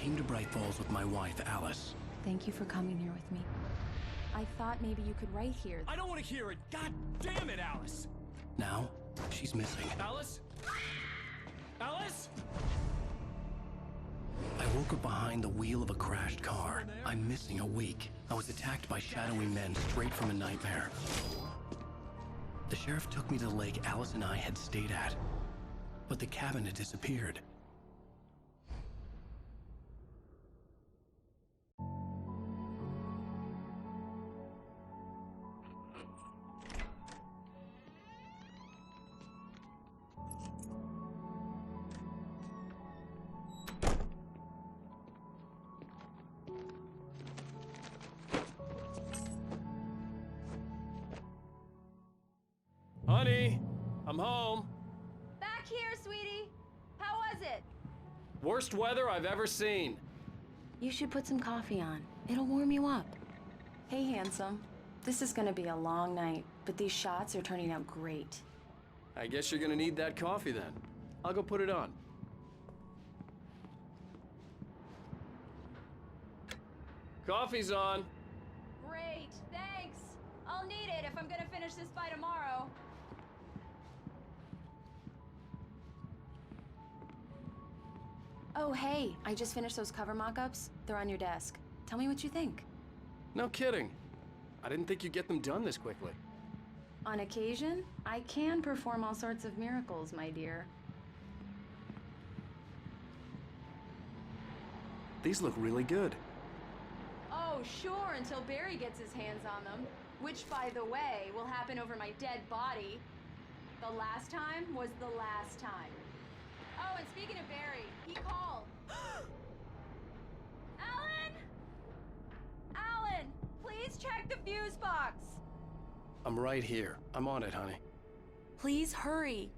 came to Bright Falls with my wife, Alice. Thank you for coming here with me. I thought maybe you could write here. I don't want to hear it! God damn it, Alice! Now, she's missing. Alice? Alice? I woke up behind the wheel of a crashed car. I'm missing a week. I was attacked by shadowy men straight from a nightmare. The sheriff took me to the lake Alice and I had stayed at, but the cabin had disappeared. Honey, I'm home. Back here, sweetie. How was it? Worst weather I've ever seen. You should put some coffee on. It'll warm you up. Hey, handsome. This is gonna be a long night, but these shots are turning out great. I guess you're gonna need that coffee then. I'll go put it on. Coffee's on. Great, thanks. I'll need it if I'm gonna finish this by tomorrow. Oh, hey, I just finished those cover mock-ups. They're on your desk. Tell me what you think. No kidding. I didn't think you'd get them done this quickly. On occasion, I can perform all sorts of miracles, my dear. These look really good. Oh, sure, until Barry gets his hands on them. Which, by the way, will happen over my dead body. The last time was the last time. Oh, and speaking of Barry, he called. Alan! Alan, please check the fuse box. I'm right here. I'm on it, honey. Please hurry.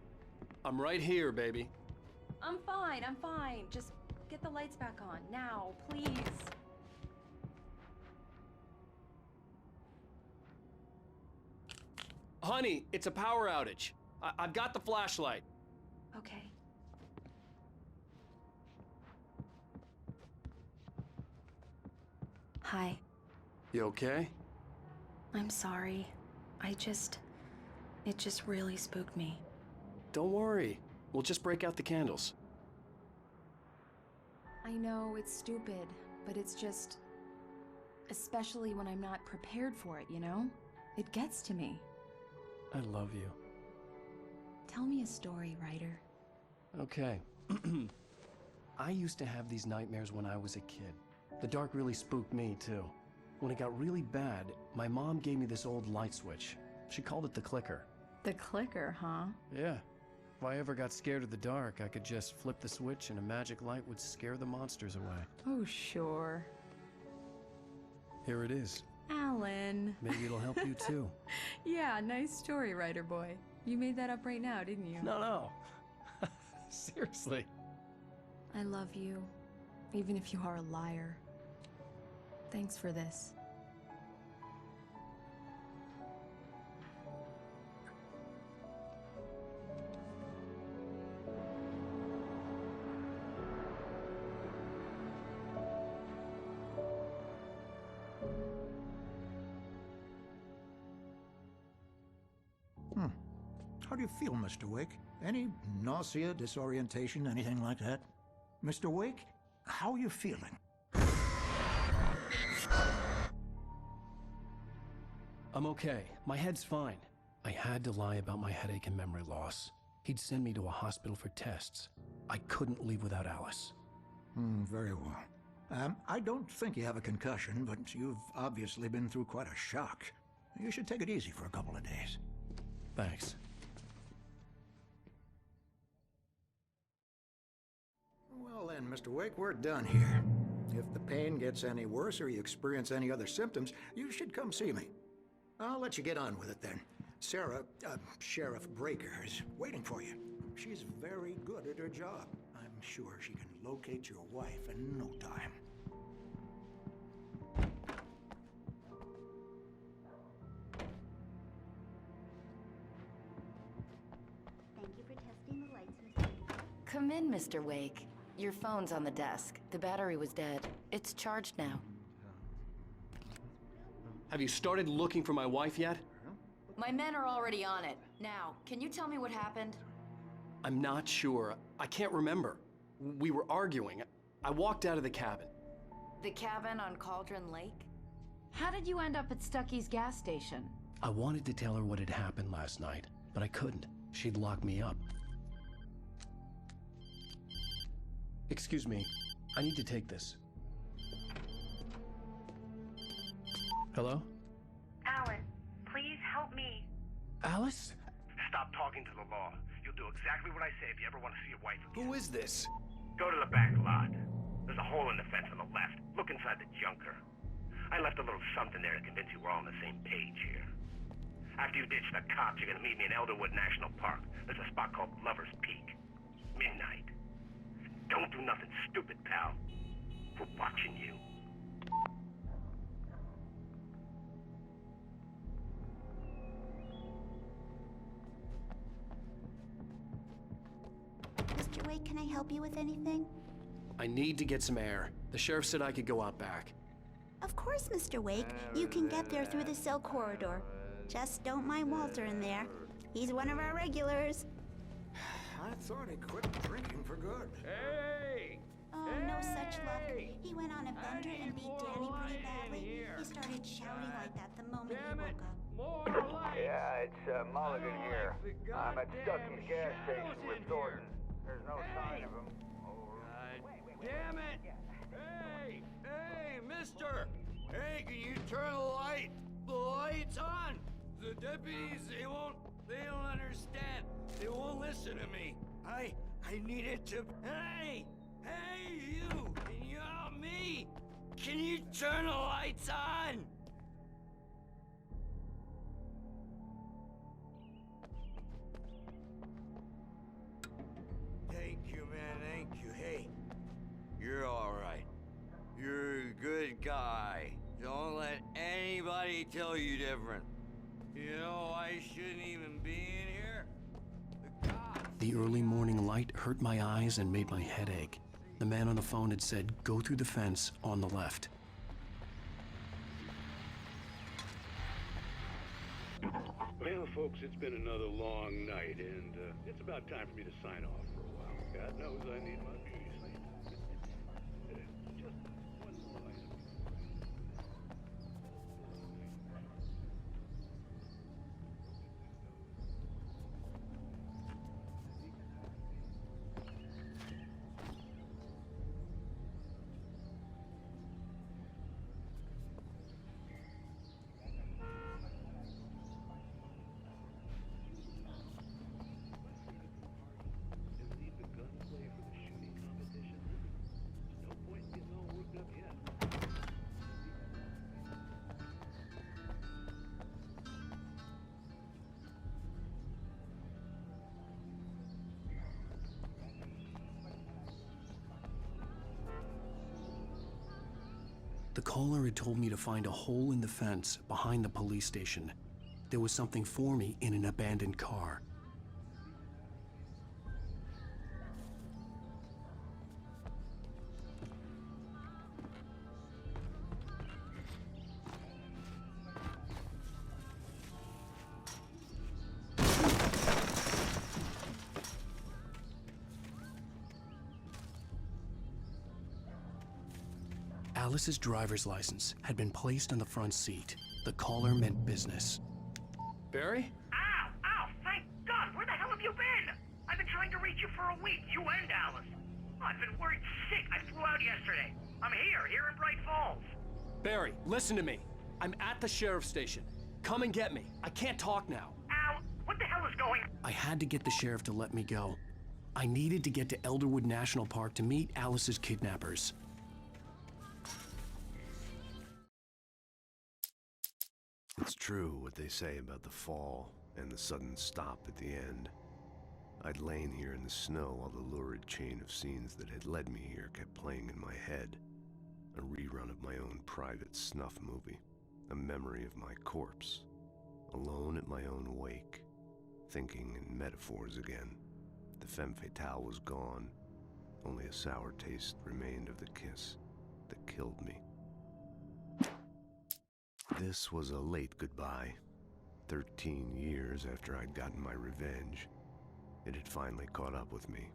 I'm right here, baby. I'm fine, I'm fine. Just get the lights back on, now, please. Honey, it's a power outage. I've got the flashlight. Okay. Hi. You okay? I'm sorry. It just really spooked me. Don't worry. We'll just break out the candles. I know it's stupid, but it's just... especially when I'm not prepared for it, you know? It gets to me. I love you. Tell me a story, writer. Okay. I used to have these nightmares when I was a kid. The dark really spooked me, too. When it got really bad, my mom gave me this old light switch. She called it the clicker. The clicker, huh? Yeah. If I ever got scared of the dark, I could just flip the switch and a magic light would scare the monsters away. Oh, sure. Here it is. Alan. Maybe it'll help you, too. Yeah, nice story, writer boy. You made that up right now, didn't you? No. Seriously. I love you, even if you are a liar. Thanks for this. How do you feel, Mr. Wake? Any nausea, disorientation, anything like that? Mr. Wake, how are you feeling? I'm okay. My head's fine. I had to lie about my headache and memory loss. He'd send me to a hospital for tests. I couldn't leave without Alice. Very well. I don't think you have a concussion, but you've obviously been through quite a shock. You should take it easy for a couple of days. Thanks. Well then, Mr. Wake, we're done here. If the pain gets any worse or you experience any other symptoms, you should come see me. I'll let you get on with it then. Sarah, Sheriff Breaker, is waiting for you. She's very good at her job. I'm sure she can locate your wife in no time. Thank you for testing the lights, Mr. Come in, Mr. Wake. Your phone's on the desk. The battery was dead. It's charged now. Have you started looking for my wife yet? My men are already on it. Now, can you tell me what happened? I'm not sure. I can't remember. We were arguing. I walked out of the cabin. The cabin on Cauldron Lake? How did you end up at Stucky's gas station? I wanted to tell her what had happened last night, but I couldn't. She'd lock me up. Excuse me. I need to take this. Hello? Alan, please help me. Alice? Stop talking to the law. You'll do exactly what I say if you ever want to see your wife again. Who is this? Go to the back lot. There's a hole in the fence on the left. Look inside the junker. I left a little something there to convince you we're all on the same page here. After you ditch the cops, you're gonna meet me in Elderwood National Park. There's a spot called Lover's Peak. Midnight. Don't do nothing stupid, pal. We're watching you. Mr. Wake, can I help you with anything? I need to get some air. The sheriff said I could go out back. Of course, Mr. Wake. You can get there through the cell corridor. Just don't mind Walter in there. He's one of our regulars. I thought he quit drinking for good. Hey! Oh, no such luck. He went on a bender and beat Danny pretty badly. He started shouting like that the moment he woke up. More lights! Yeah, it's Mulligan here. I'm at Stucky's gas station with Thornton. There's no sign of him. Damn it! Hey! Hey, mister! Hey, can you turn the lights on? The deputies, they don't understand. They won't listen to me. I needed to... Hey! Hey, you! Can you help me? Can you turn the lights on? Thank you, man, thank you. Hey, you're all right. You're a good guy. Don't let anybody tell you different. You know, I shouldn't even be in here. The cops... The early morning light hurt my eyes and made my head ache. The man on the phone had said, go through the fence on the left. Well, folks, it's been another long night, and it's about time for me to sign off for a while. God knows I need my beauty sleep. Just one more item. The caller had told me to find a hole in the fence behind the police station. There was something for me in an abandoned car. Alice's driver's license had been placed on the front seat. The caller meant business. Barry? Ow! Ow! Thank God! Where the hell have you been? I've been trying to reach you for a week, you and Alice. I've been worried sick. I flew out yesterday. I'm here in Bright Falls. Barry, listen to me. I'm at the sheriff's station. Come and get me. I can't talk now. Al, what the hell is going on? I had to get the sheriff to let me go. I needed to get to Elderwood National Park to meet Alice's kidnappers. It's true what they say about the fall and the sudden stop at the end. I'd lain here in the snow while the lurid chain of scenes that had led me here kept playing in my head. A rerun of my own private snuff movie. A memory of my corpse. Alone at my own wake. Thinking in metaphors again. The femme fatale was gone. Only a sour taste remained of the kiss that killed me. This was a late goodbye. 13 years after I'd gotten my revenge, it had finally caught up with me.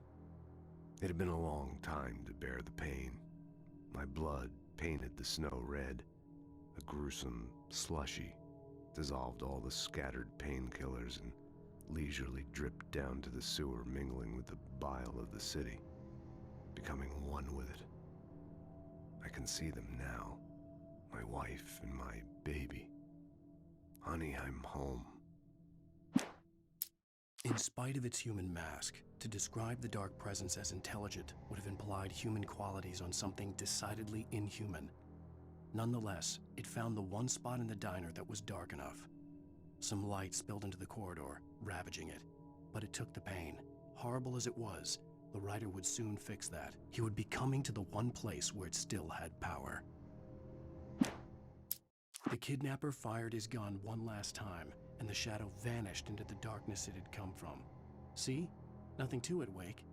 It had been a long time to bear the pain. My blood painted the snow red. A gruesome slushy dissolved all the scattered painkillers and leisurely dripped down to the sewer, mingling with the bile of the city, becoming one with it. I can see them now, my wife and my baby. Honey, I'm home. In spite of its human mask, to describe the dark presence as intelligent would have implied human qualities on something decidedly inhuman. Nonetheless, it found the one spot in the diner that was dark enough. Some light spilled into the corridor, ravaging it. But it took the pain. Horrible as it was, the writer would soon fix that. He would be coming to the one place where it still had power. The kidnapper fired his gun one last time, and the shadow vanished into the darkness it had come from. See? Nothing to it, Wake.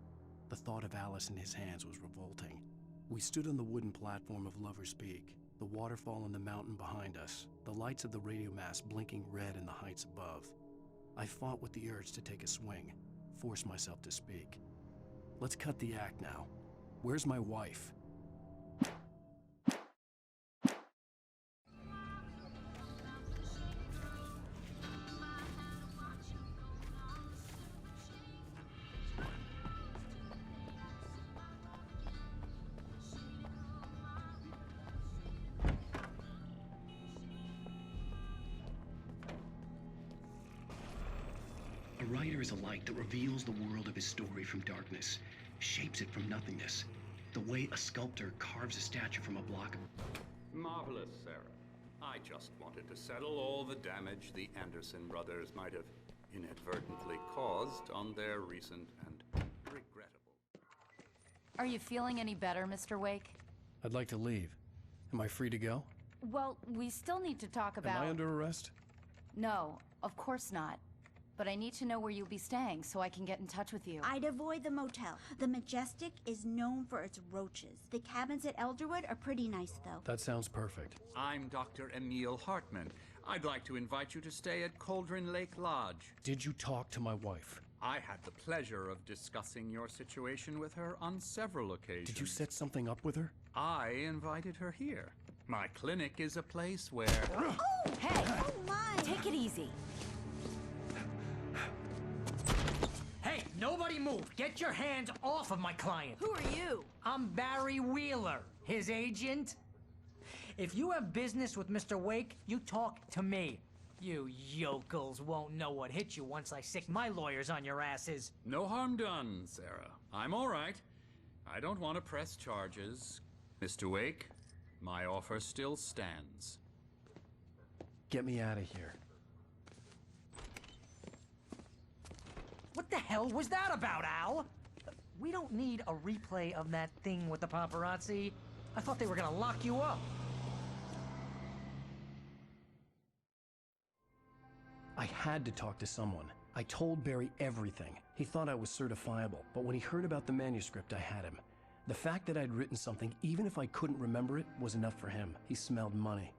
The thought of Alice in his hands was revolting. We stood on the wooden platform of Lover's Peak, the waterfall on the mountain behind us, the lights of the radio mast blinking red in the heights above. I fought with the urge to take a swing, force myself to speak. Let's cut the act now. Where's my wife? A writer is a light that reveals the world of his story from darkness, shapes it from nothingness, the way a sculptor carves a statue from a block of... Marvelous, Sarah. I just wanted to settle all the damage the Anderson brothers might have inadvertently caused on their recent and regrettable... Are you feeling any better, Mr. Wake? I'd like to leave. Am I free to go? Well, we still need to talk about... Am I under arrest? No, of course not. But I need to know where you'll be staying so I can get in touch with you. I'd avoid the motel. The Majestic is known for its roaches. The cabins at Elderwood are pretty nice, though. That sounds perfect. I'm Dr. Emil Hartman. I'd like to invite you to stay at Cauldron Lake Lodge. Did you talk to my wife? I had the pleasure of discussing your situation with her on several occasions. Did you set something up with her? I invited her here. My clinic is a place where... Oh! Hey! Oh, my! Take it easy. Hey, nobody move! Get your hands off of my client! Who are you? I'm Barry Wheeler, his agent. If you have business with Mr. Wake, you talk to me. You yokels won't know what hit you once I sick my lawyers on your asses. No harm done, Sarah. I'm all right. I don't want to press charges. Mr. Wake, my offer still stands. Get me out of here. What the hell was that about, Al? We don't need a replay of that thing with the paparazzi. I thought they were gonna lock you up. I had to talk to someone. I told Barry everything. He thought I was certifiable, but when he heard about the manuscript, I had him. The fact that I'd written something, even if I couldn't remember it, was enough for him. He smelled money.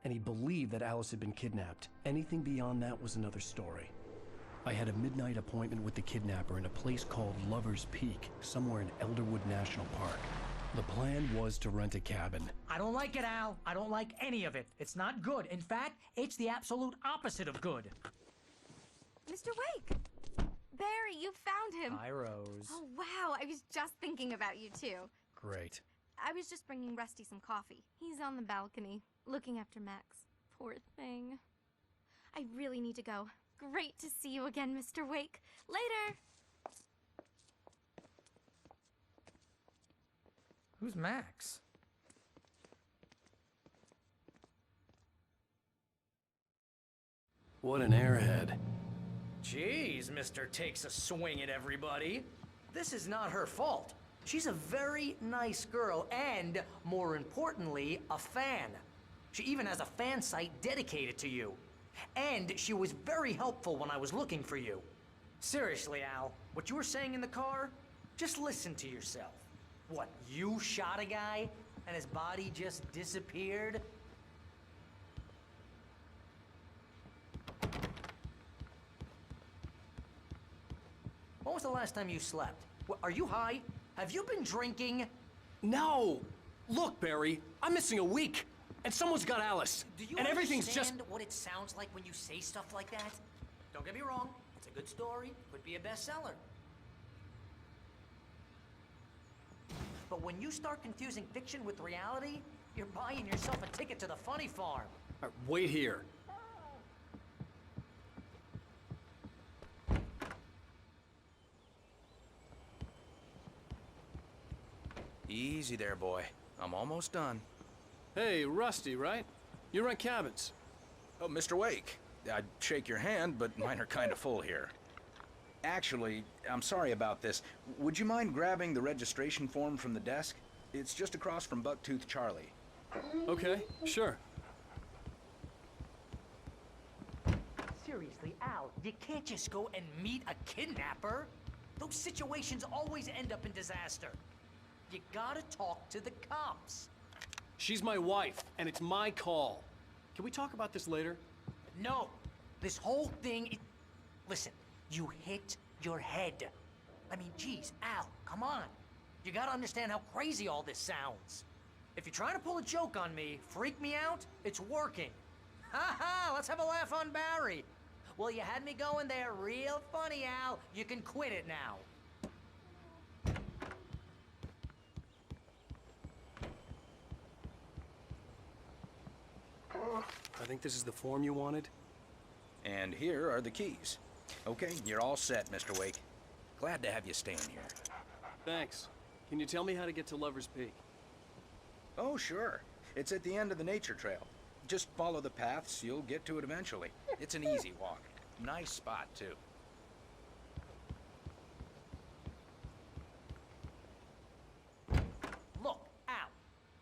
And he believed that Alice had been kidnapped. Anything beyond that was another story. I had a midnight appointment with the kidnapper in a place called Lover's Peak, somewhere in Elderwood National Park. The plan was to rent a cabin. I don't like it, Al. I don't like any of it. It's not good. In fact, it's the absolute opposite of good. Mr. Wake! Barry, you found him! Hi, Rose. Oh, wow. I was just thinking about you, too. Great. I was just bringing Rusty some coffee. He's on the balcony, looking after Max. Poor thing. I really need to go. Great to see you again, Mr. Wake. Later! Who's Max? What an airhead. Jeez, Mr. Takes a swing at everybody. This is not her fault. She's a very nice girl and, more importantly, a fan. She even has a fan site dedicated to you. And she was very helpful when I was looking for you. Seriously, Al, what you were saying in the car, just listen to yourself. What, you shot a guy and his body just disappeared? When was the last time you slept? Are you high? Have you been drinking? No! Look, Barry, I'm missing a week, and someone's got Alice. Do you and everything's just... understand what it sounds like when you say stuff like that? Don't get me wrong, it's a good story, could be a bestseller. But when you start confusing fiction with reality, you're buying yourself a ticket to the funny farm. All right, wait here. Easy there, boy. I'm almost done. Hey, Rusty, right? You rent cabins. Oh, Mr. Wake. I'd shake your hand, but mine are kind of full here. Actually, I'm sorry about this. Would you mind grabbing the registration form from the desk? It's just across from Bucktooth Charlie. Okay, sure. Seriously, Al, you can't just go and meet a kidnapper. Those situations always end up in disaster. You gotta talk to the cops. She's my wife, and it's my call. Can we talk about this later? No. This whole thing... Listen, you hit your head. I mean, geez, Al, come on. You gotta understand how crazy all this sounds. If you're trying to pull a joke on me, freak me out, it's working. Ha ha, let's have a laugh on Barry. Well, you had me going there real funny, Al. You can quit it now. I think this is the form you wanted. And here are the keys. Okay, you're all set, Mr. Wake. Glad to have you staying here. Thanks. Can you tell me how to get to Lover's Peak? Oh, sure. It's at the end of the nature trail. Just follow the paths, you'll get to it eventually. It's an easy walk. Nice spot, too. Look, Al,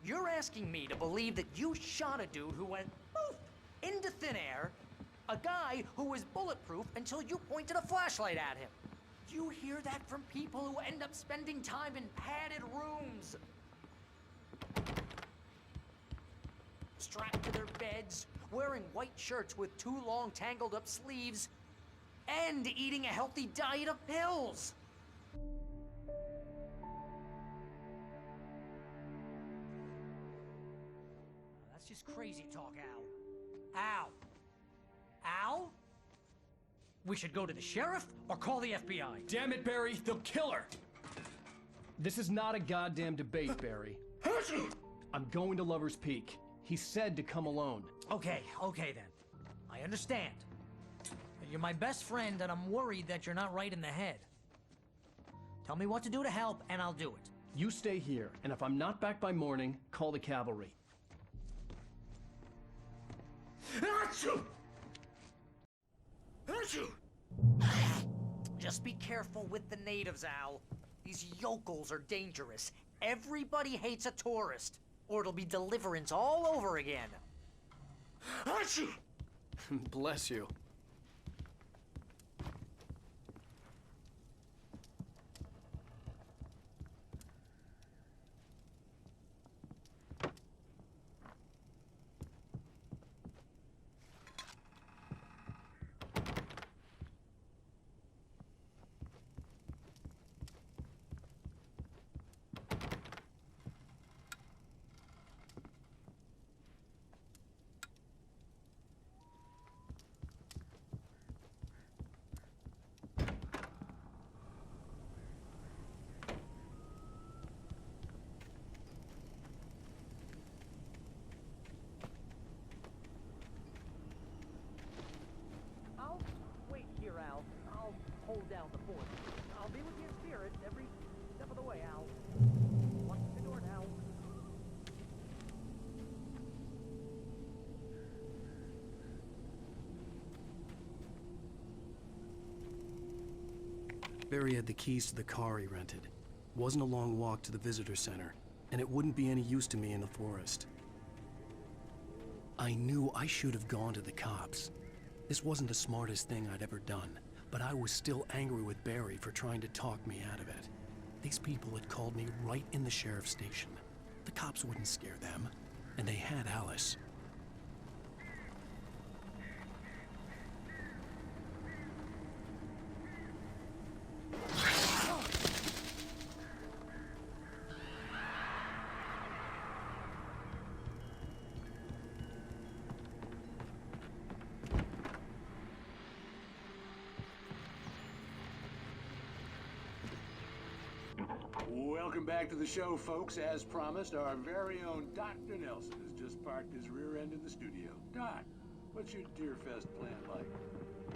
you're asking me to believe that you shot a dude who went poof into thin air, a guy who was bulletproof until you pointed a flashlight at him. You hear that from people who end up spending time in padded rooms, strapped to their beds, wearing white shirts with too long tangled up sleeves, and eating a healthy diet of pills. That's just crazy talk, Al. Al? Al? We should go to the sheriff or call the FBI. Damn it, Barry, they'll kill her! This is not a goddamn debate, Barry. I'm going to Lover's Peak. He said to come alone. Okay then. I understand. You're my best friend, and I'm worried that you're not right in the head. Tell me what to do to help, and I'll do it. You stay here, and if I'm not back by morning, call the cavalry. Achoo! Achoo! Just be careful with the natives, Al. These yokels are dangerous. Everybody hates a tourist, or it'll be Deliverance all over again. Achoo! Bless you. Hold down the fort. I'll be with you in spirit every step of the way, Al. Lock the door now. Barry had the keys to the car he rented. Wasn't a long walk to the visitor center, and it wouldn't be any use to me in the forest. I knew I should have gone to the cops. This wasn't the smartest thing I'd ever done. But I was still angry with Barry for trying to talk me out of it. These people had called me right in the sheriff's station. The cops wouldn't scare them, and they had Alice. Welcome back to the show, folks. As promised, our very own Dr. Nelson has just parked his rear end in the studio. Doc, what's your Deerfest plan like?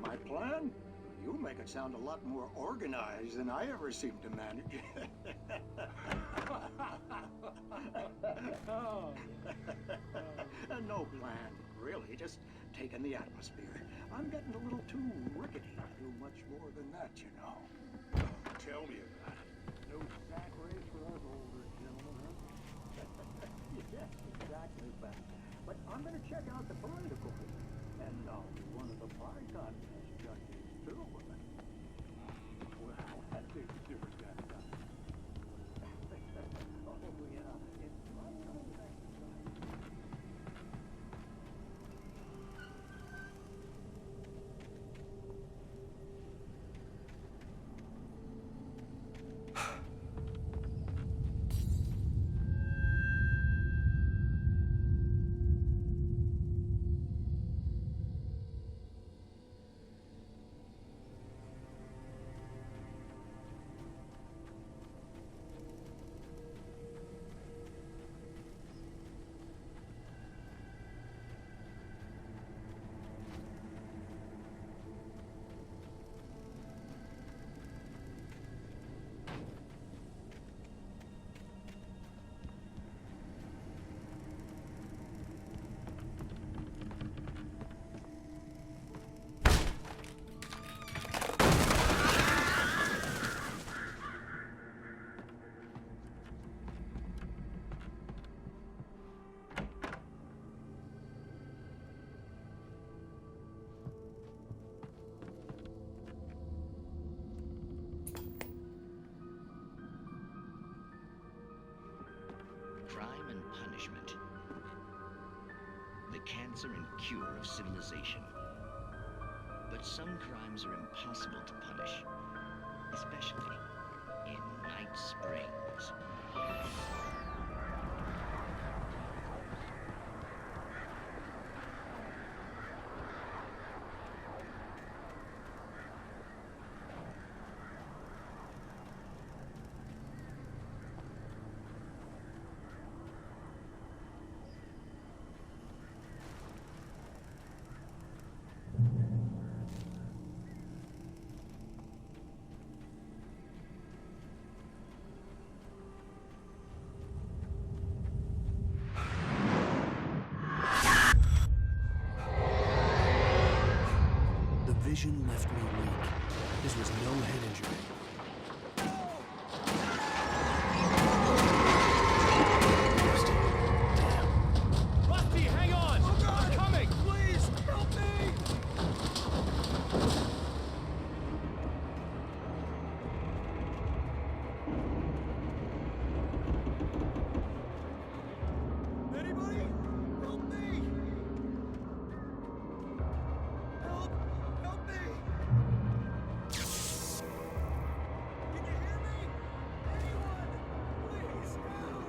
My plan? You make it sound a lot more organized than I ever seem to manage. No plan, really. Just taking the atmosphere. I'm getting a little too rickety to do much more than that, you know. Tell me about it. No sack race for us older gentlemen, huh? Yes, exactly, Ben. But I'm going to check out the political bit. And I'll be one of the pie contest judges, too. Well, that takes a different kind of time. Oh, yeah. It's my kind of exercise. Crime and punishment. The cancer and cure of civilization. But some crimes are impossible to punish, especially in Night Springs. Vision left me weak. This was no head injury. Rusty, hang on! Oh, God. I'm coming! Please, help me! Anybody? Help me! Help! Help me! Can you hear me? Anyone? Please, help!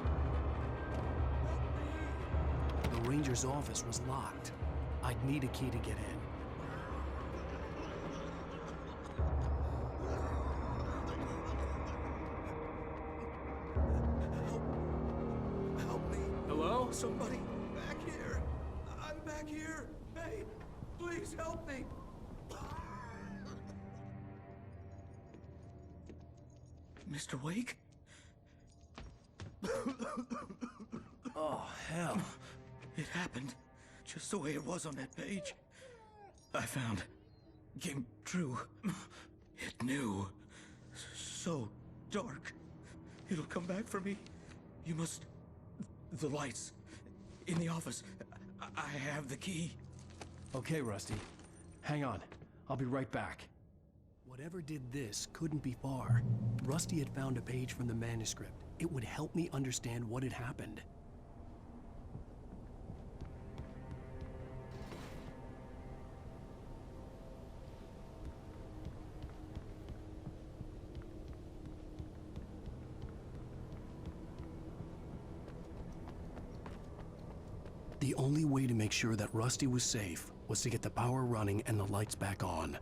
The ranger's office was locked. I'd need a key to get in. Help me. Hello? Somebody back here. I'm back here. Hey, please help me. Mr. Wake? Oh, hell. It happened just the way it was on that page. I found. Came true. It knew. So dark. It'll come back for me. You must... The lights. In the office. I have the key. Okay, Rusty. Hang on. I'll be right back. What Whatever did this couldn't be far. Rusty had found a page from the manuscript. It would help me understand what had happened. The only way to make sure that Rusty was safe was to get the power running and the lights back on.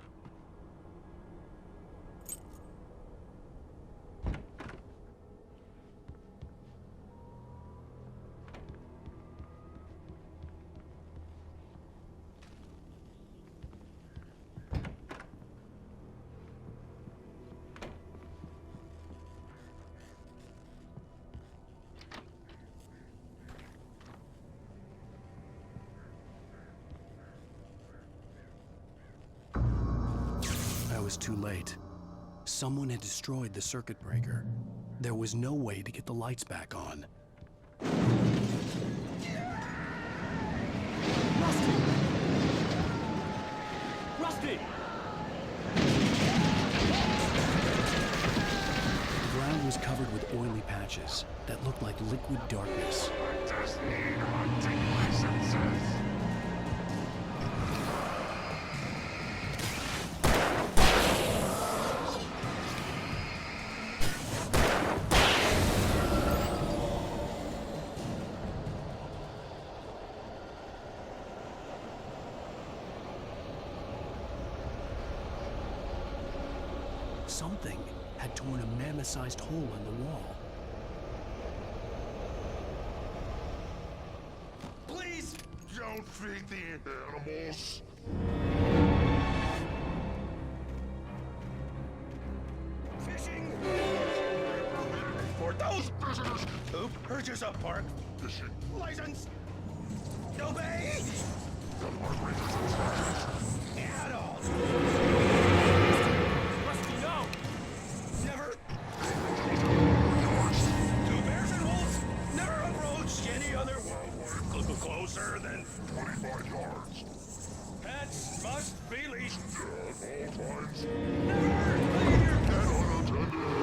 I was too late. Someone had destroyed the circuit breaker. There was no way to get the lights back on. Rusty! The ground was covered with oily patches that looked like liquid darkness. Something had torn a mammoth-sized hole in the wall. Please! Don't feed the animals! Fishing! For those visitors who purchase a park fishing license! Obey! Adults! Rusty, no! Never! Two bears and wolves never approached any other wildlife closer than 25 yards. Pets must be leashed. At all times. Never leave your pet unattended.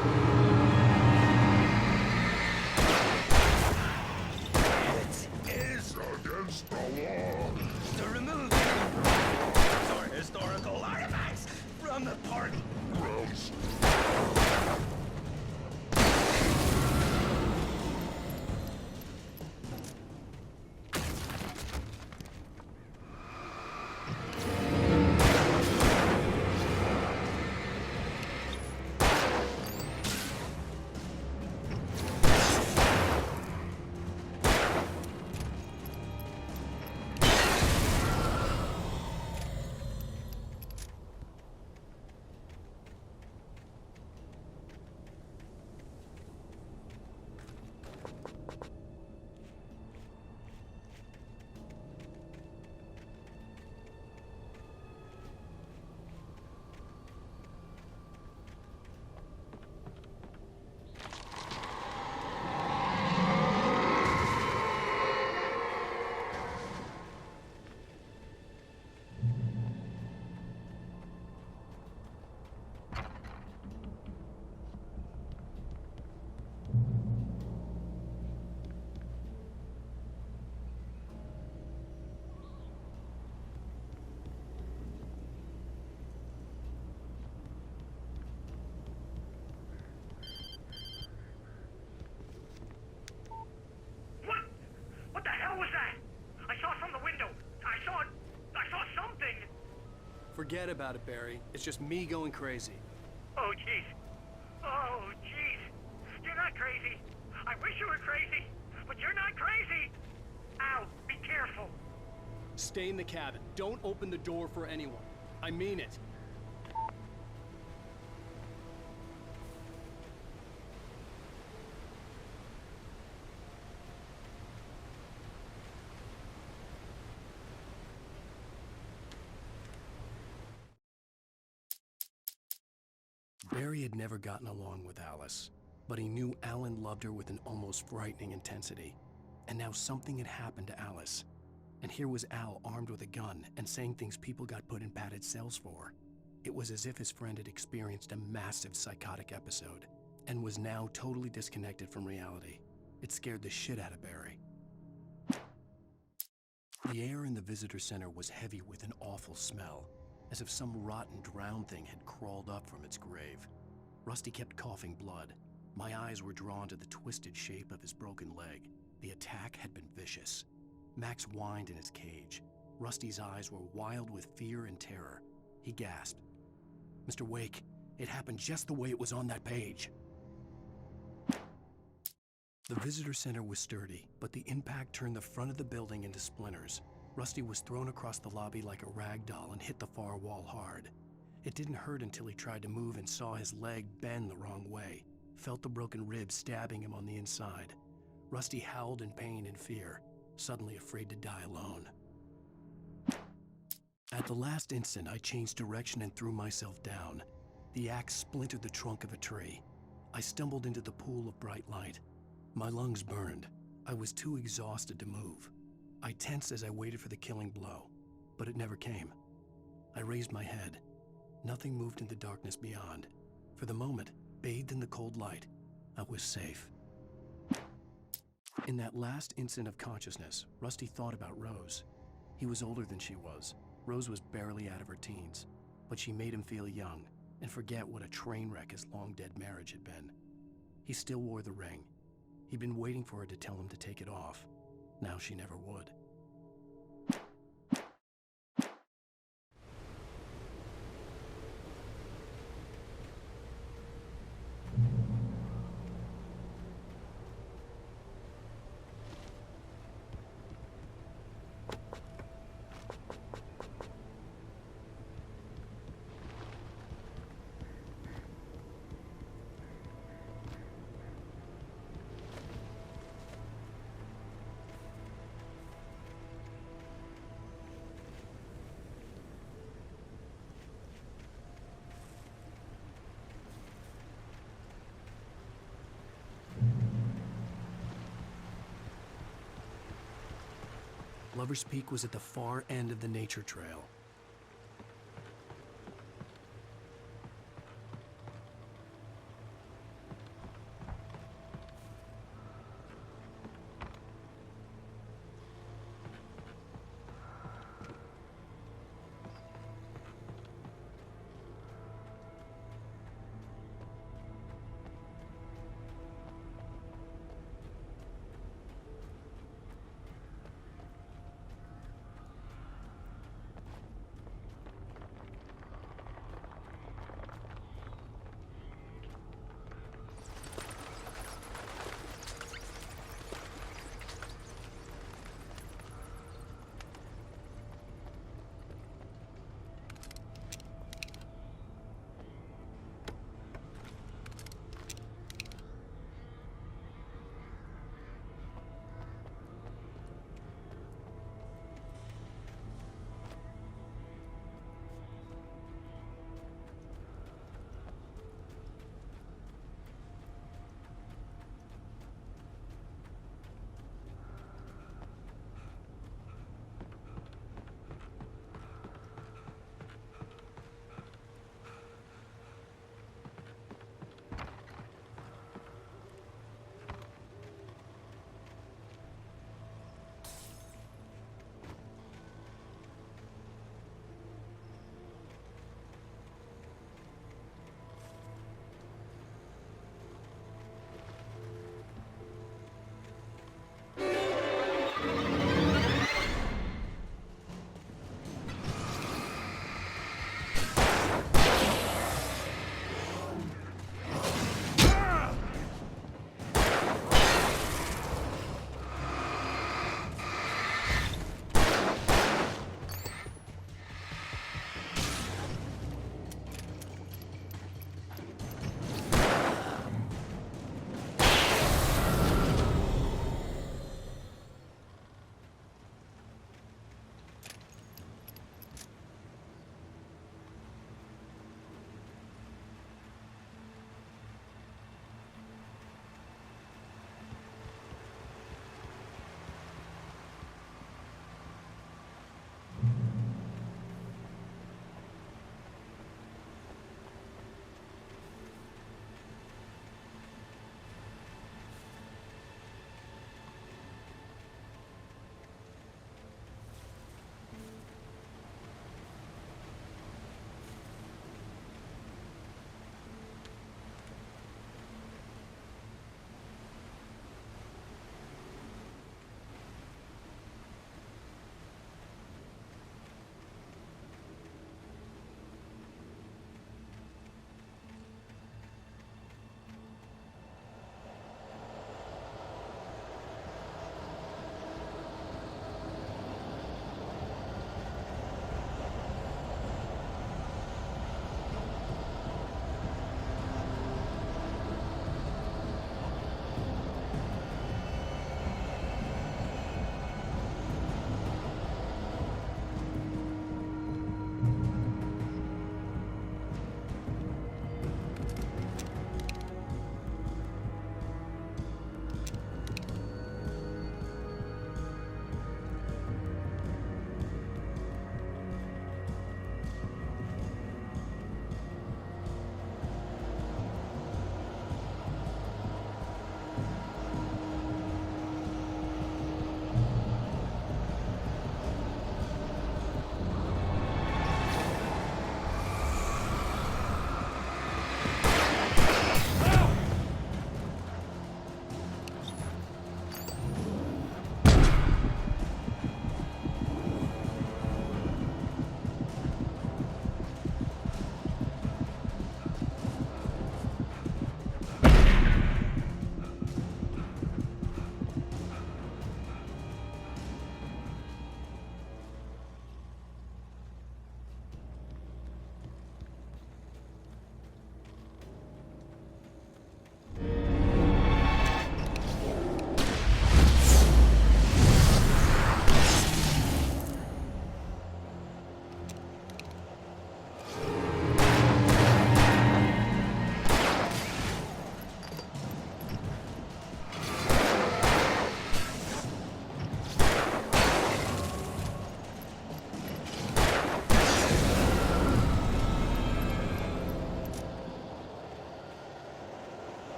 It is against the law to remove or historical artifacts from the park grounds. What the hell was that? I saw from the window. I saw something. Forget about it, Barry. It's just me going crazy. Oh, jeez. Oh, jeez. You're not crazy. I wish you were crazy, but you're not crazy. Ow, be careful. Stay in the cabin. Don't open the door for anyone. I mean it. Barry had never gotten along with Alice, but he knew Alan loved her with an almost frightening intensity. And now something had happened to Alice. And here was Al armed with a gun and saying things people got put in padded cells for. It was as if his friend had experienced a massive psychotic episode and was now totally disconnected from reality. It scared the shit out of Barry. The air in the visitor center was heavy with an awful smell, as if some rotten drowned thing had crawled up from its grave. Rusty kept coughing blood. My eyes were drawn to the twisted shape of his broken leg. The attack had been vicious. Max whined in his cage. Rusty's eyes were wild with fear and terror. He gasped. "Mr. Wake, it happened just the way it was on that page." The visitor center was sturdy, but the impact turned the front of the building into splinters. Rusty was thrown across the lobby like a rag doll and hit the far wall hard. It didn't hurt until he tried to move and saw his leg bend the wrong way, felt the broken ribs stabbing him on the inside. Rusty howled in pain and fear, suddenly afraid to die alone. At the last instant, I changed direction and threw myself down. The axe splintered the trunk of a tree. I stumbled into the pool of bright light. My lungs burned. I was too exhausted to move. I tensed as I waited for the killing blow, but it never came. I raised my head. Nothing moved in the darkness beyond. For the moment, bathed in the cold light, I was safe. In that last instant of consciousness, Rusty thought about Rose. He was older than she was. Rose was barely out of her teens, but she made him feel young and forget what a train wreck his long-dead marriage had been. He still wore the ring. He'd been waiting for her to tell him to take it off. Now she never would. Lover's Peak was at the far end of the nature trail.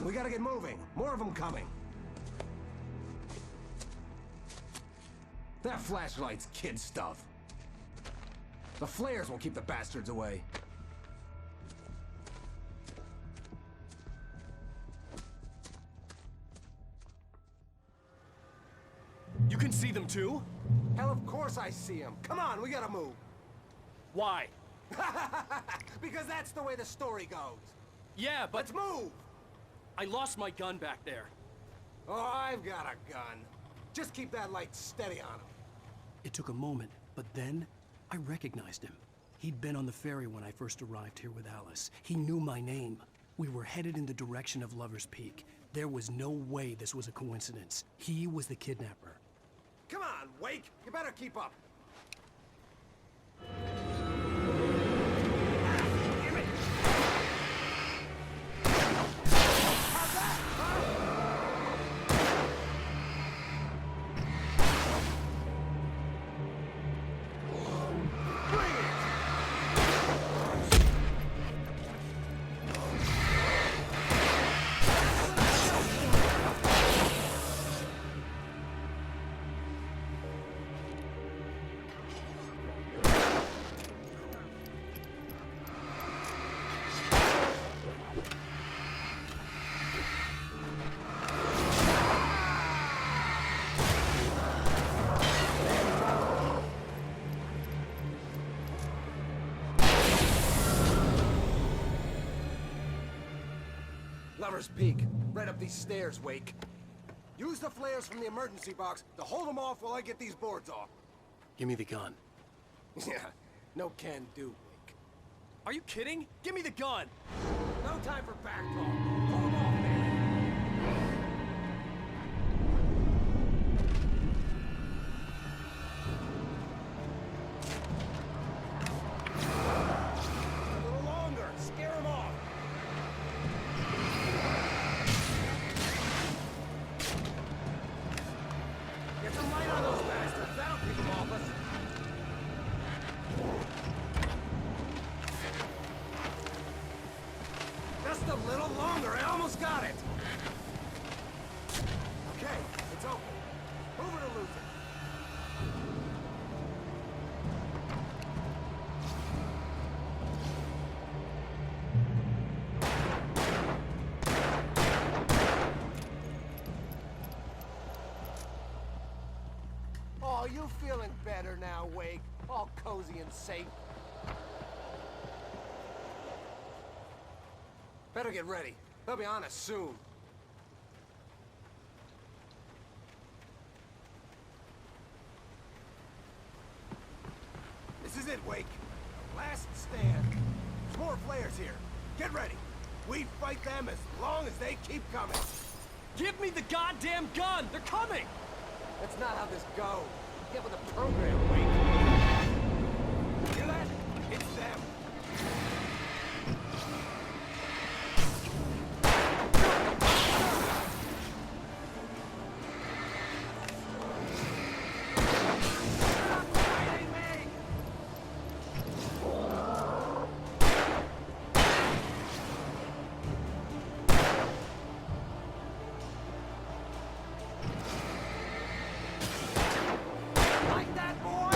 we gotta get moving. More of them coming. That flashlight's kid stuff. The flares will keep the bastards away. You can see them too? Hell, of course I see them. Come on, we gotta move. Why? Because that's the way the story goes. Yeah, but... Let's move! I lost my gun back there. Oh, I've got a gun. Just keep that light steady on him. It took a moment, but then I recognized him. He'd been on the ferry when I first arrived here with Alice. He knew my name. We were headed in the direction of Lover's Peak. There was no way this was a coincidence. He was the kidnapper. Come on, Wake! You better keep up. Lover's Peak. Right up these stairs, Wake. Use the flares from the emergency box to hold them off while I get these boards off. Give me the gun. Yeah, no can do, Wake. Are you kidding? Give me the gun! No time for back talk. Hold them off, man. A little longer. Scare them off. Get some light on those bastards. That'll keep them off us. Just a little longer. I almost got it. Okay, it's open. Move it or lose it. Oh, you feeling better now, Wake? All cozy and safe. Better get ready. They'll be on us soon. This is it, Wake. Last stand. There's more flares here. Get ready. We fight them as long as they keep coming. Give me the goddamn gun! They're coming! That's not how this goes. Get with the program, Wake. Hear that? It's them. Like that, boy?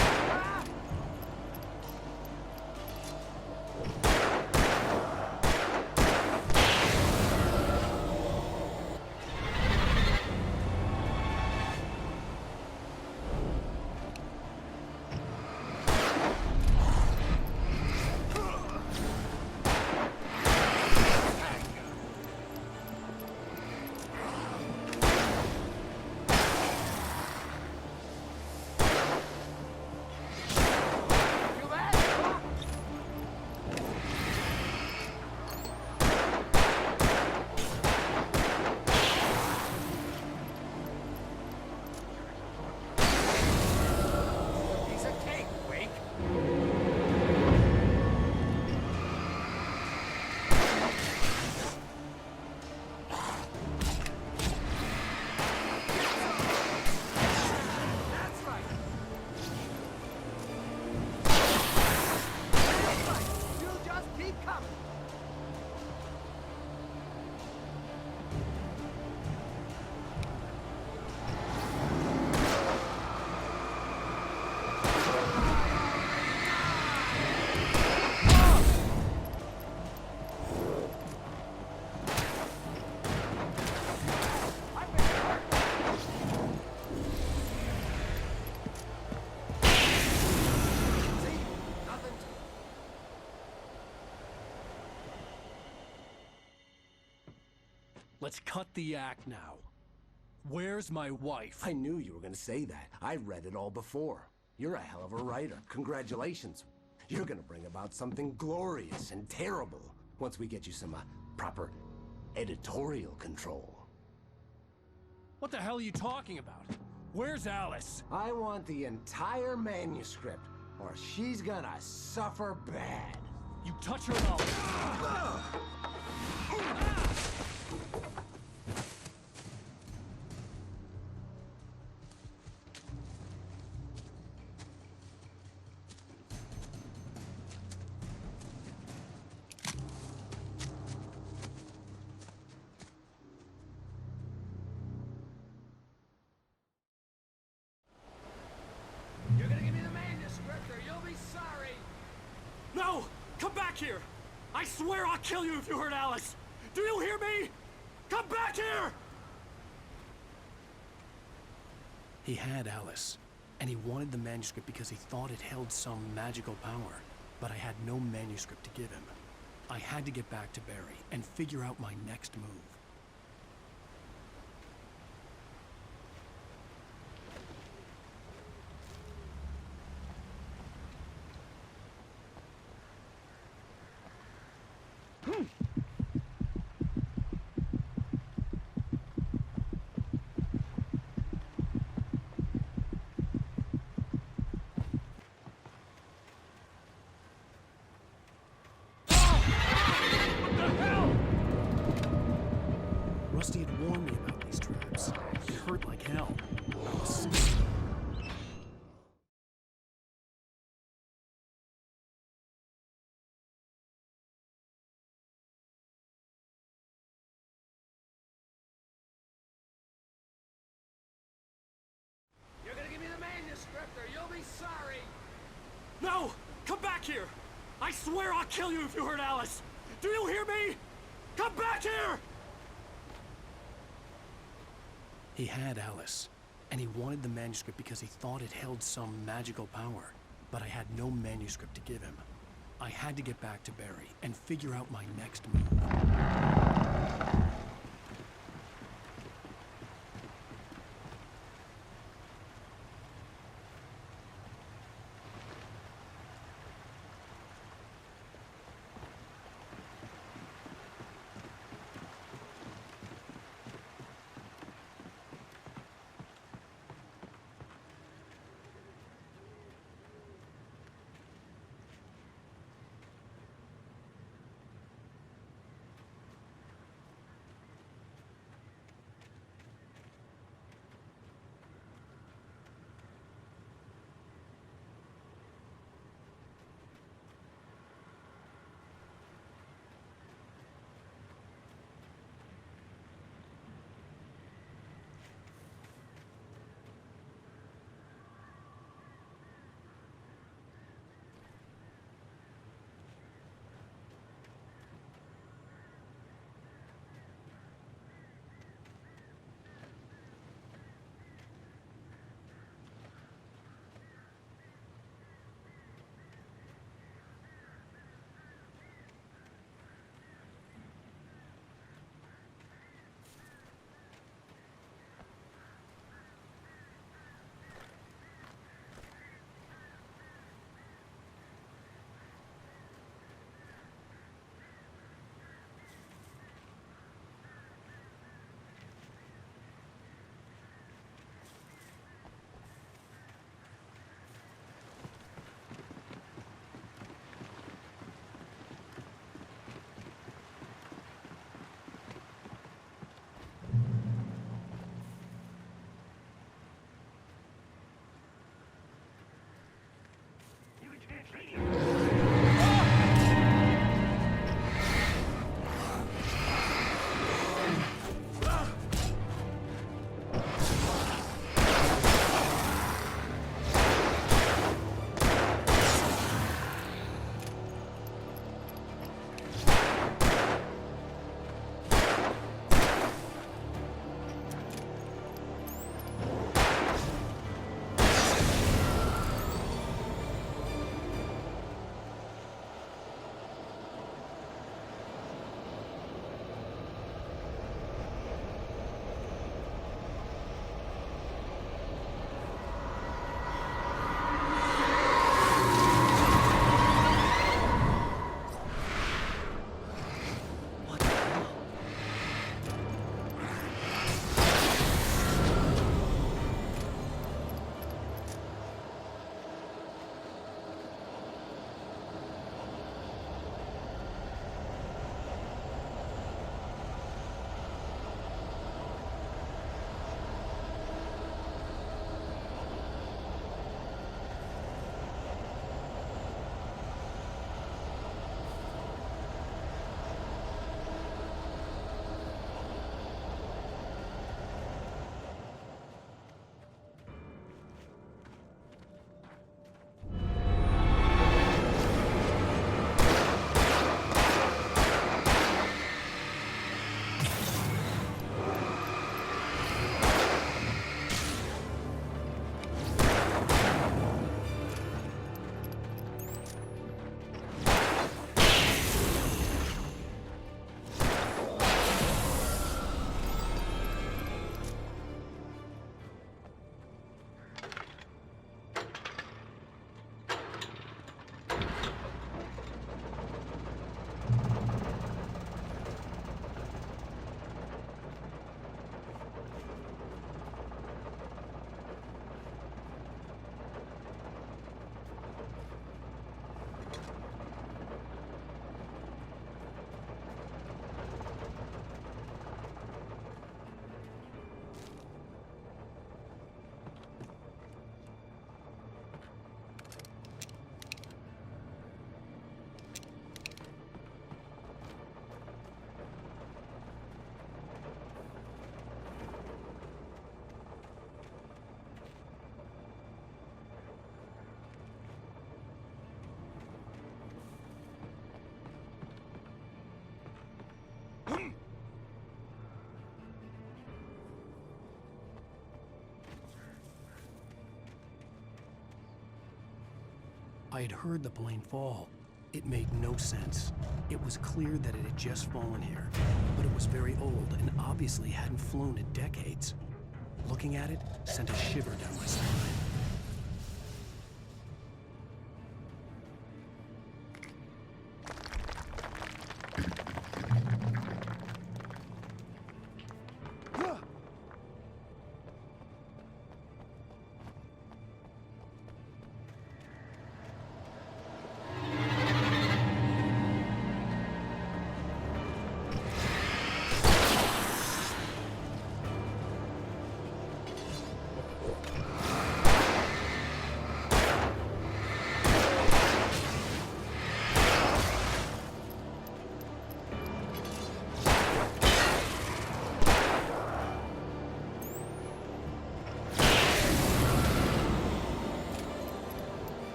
Let's cut the act now. Where's my wife? I knew you were gonna say that. I read it all before. You're a hell of a writer. Congratulations. You're gonna bring about something glorious and terrible once we get you some proper editorial control. What the hell are you talking about? Where's Alice? I want the entire manuscript, or she's gonna suffer bad. You touch her now. You're gonna give me the manuscript or you'll be sorry! No! Come back here! I swear I'll kill you if you hurt Alice! Do you hear me? Come back here! He had Alice, and he wanted the manuscript because he thought it held some magical power. But I had no manuscript to give him. I had to get back to Barry and figure out my next move. Rusty had warned me about these traps. It hurt like hell. I was sick. You're gonna give me the manuscript or you'll be sorry! No! Come back here! I swear I'll kill you if you hurt Alice! Do you hear me? Come back here! He had Alice, and he wanted the manuscript because he thought it held some magical power. But I had no manuscript to give him. I had to get back to Barry and figure out my next move. I had heard the plane fall. It made no sense. It was clear that it had just fallen here, but it was very old and obviously hadn't flown in decades. Looking at it sent a shiver down my spine.